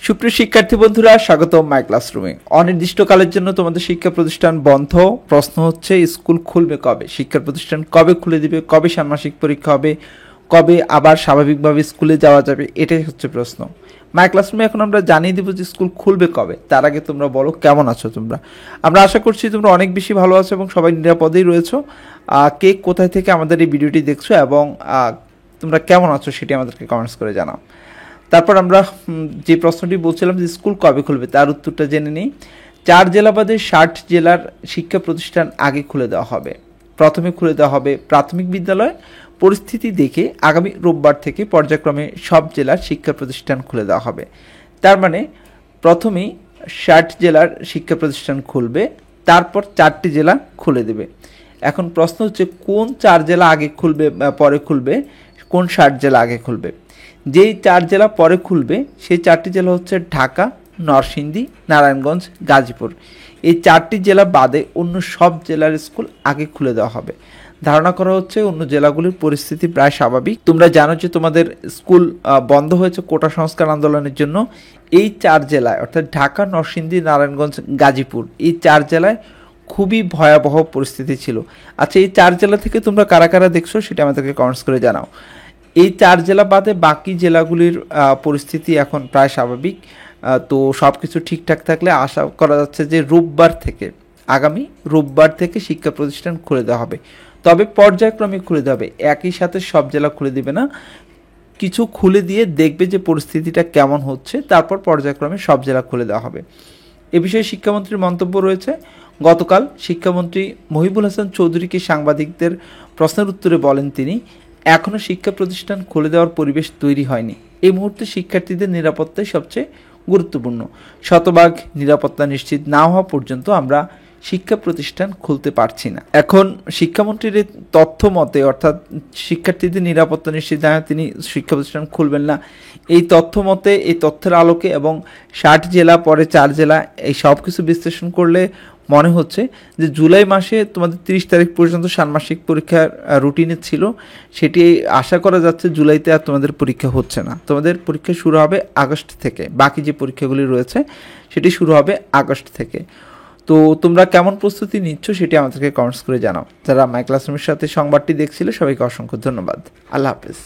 সুপ্রিয় শিক্ষার্থী বন্ধুরা, স্বাগতম মাই ক্লাসরুমে। অনির্দিষ্টকালের জন্য তোমাদের শিক্ষা প্রতিষ্ঠান বন্ধ। প্রশ্ন হচ্ছে স্কুল খুলবে কবে, শিক্ষা প্রতিষ্ঠান কবে খুলে দিবে, কবে ষান্মাসিক পরীক্ষা হবে, কবে আবার স্বাভাবিকভাবে স্কুলে যাওয়া যাবে, এটাই হচ্ছে প্রশ্ন। মাই ক্লাসরুমে এখন আমরা জানিয়ে দেবো যে স্কুল খুলবে কবে। তার আগে তোমরা বলো কেমন আছো তোমরা। আমরা আশা করছি তোমরা অনেক বেশি ভালো আছো এবং সবাই নিরাপদেই রয়েছো। কে কোথায় থেকে আমাদের এই ভিডিওটি দেখছো এবং তোমরা কেমন আছো সেটি আমাদেরকে কমেন্টস করে জানাও। তারপর আমরা যে প্রশ্নটি বলছিলাম যে স্কুল কবে খুলবে তার উত্তরটা জেনে নিই। 4 জেলা বাদে 60 জেলার শিক্ষা প্রতিষ্ঠান আগে খুলে দেওয়া হবে। প্রথমে খুলে দেওয়া হবে প্রাথমিক বিদ্যালয়। পরিস্থিতি দেখে আগামী রোববার থেকে পর্যায়ক্রমে সব জেলার শিক্ষা প্রতিষ্ঠান খুলে দেওয়া হবে। তার মানে প্রথমেই 60 জেলার শিক্ষা প্রতিষ্ঠান খুলবে, তারপর 4টি জেলা খুলে দেবে। এখন প্রশ্ন হচ্ছে কোন 4 জেলা আগে খুলবে, পরে খুলবে, কোন 60 জেলা আগে খুলবে। যেই 4 জেলা পরে খুলবে সেই 4টি জেলা হচ্ছে ঢাকা, নরসিংদী, নারায়ণগঞ্জ, গাজীপুর। এই 4টি জেলা বাদে অন্য সব জেলার স্কুল আগে খুলে দেওয়া হবে। ধারণা করা হচ্ছে অন্য জেলাগুলির পরিস্থিতি প্রায় স্বাভাবিক। তোমরা জানো যে তোমাদের স্কুল বন্ধ হয়েছে কোটা সংস্কার আন্দোলনের জন্য। এই 4 জেলায় অর্থাৎ ঢাকা, নরসিংদী, নারায়ণগঞ্জ, গাজীপুর, এই 4 জেলায় খুবই ভয়াবহ পরিস্থিতি ছিল। আচ্ছা, এই 4 জেলা থেকে তোমরা কারা কারা দেখছো সেটা আমাদেরকে কমেন্টস করে জানাও। এই 4 জেলা বাদে বাকি জেলাগুলির পরিস্থিতি এখন প্রায় স্বাভাবিক। তো সব কিছু ঠিকঠাক থাকলে আশা করা যাচ্ছে যে আগামী রোববার থেকে শিক্ষা প্রতিষ্ঠান খুলে দেওয়া হবে। তবে পর্যায়ক্রমে খুলে দেওয়া হবে, একই সাথে সব জেলা খুলে দিবে না। কিছু খুলে দিয়ে দেখবে যে পরিস্থিতিটা কেমন হচ্ছে, তারপর পর্যায়ক্রমে সব জেলা খুলে দেওয়া হবে। এ বিষয়ে শিক্ষামন্ত্রীর মন্তব্য রয়েছে। গতকাল শিক্ষামন্ত্রী মহিবুল হাসান চৌধুরীকে সাংবাদিকদের প্রশ্নের উত্তরে বলেন তিনি, এখনও শিক্ষা প্রতিষ্ঠান খুলে দেওয়ার পরিবেশ তৈরি হয়নি। এই মুহূর্তে শিক্ষার্থীদের নিরাপত্তাই সবচেয়ে গুরুত্বপূর্ণ। শতভাগ নিরাপত্তা নিশ্চিত না হওয়া পর্যন্ত আমরা শিক্ষা প্রতিষ্ঠান খুলতে পারছি না। এখন শিক্ষামন্ত্রীর তথ্য মতে, অর্থাৎ শিক্ষার্থীদের নিরাপত্তা নিশ্চিত না, তিনি শিক্ষা প্রতিষ্ঠান খুলবেন না। এই তথ্য মতে, এই তথ্যের আলোকে এবং 60 জেলা পরে 4 জেলা, এই সব কিছু বিশ্লেষণ করলে মনে হচ্ছে যে জুলাই মাসে তোমাদের 30 তারিখ পর্যন্ত ষান্মাসিক পরীক্ষার রুটিনে ছিল, সেটি আশা করা যাচ্ছে জুলাইতে আর তোমাদের পরীক্ষা হচ্ছে না। তোমাদের পরীক্ষা শুরু হবে আগস্ট থেকে। বাকি যে পরীক্ষাগুলি রয়েছে সেটি শুরু হবে আগস্ট থেকে। তো তোমরা কেমন প্রস্তুতি নিচ্ছ সেটি আমাদেরকে কমেন্টস করে জানাও। যারা মাই ক্লাসরুমের সাথে সংবাদটি দেখছিলে সবাইকে অসংখ্য ধন্যবাদ। আল্লাহ হাফেজ।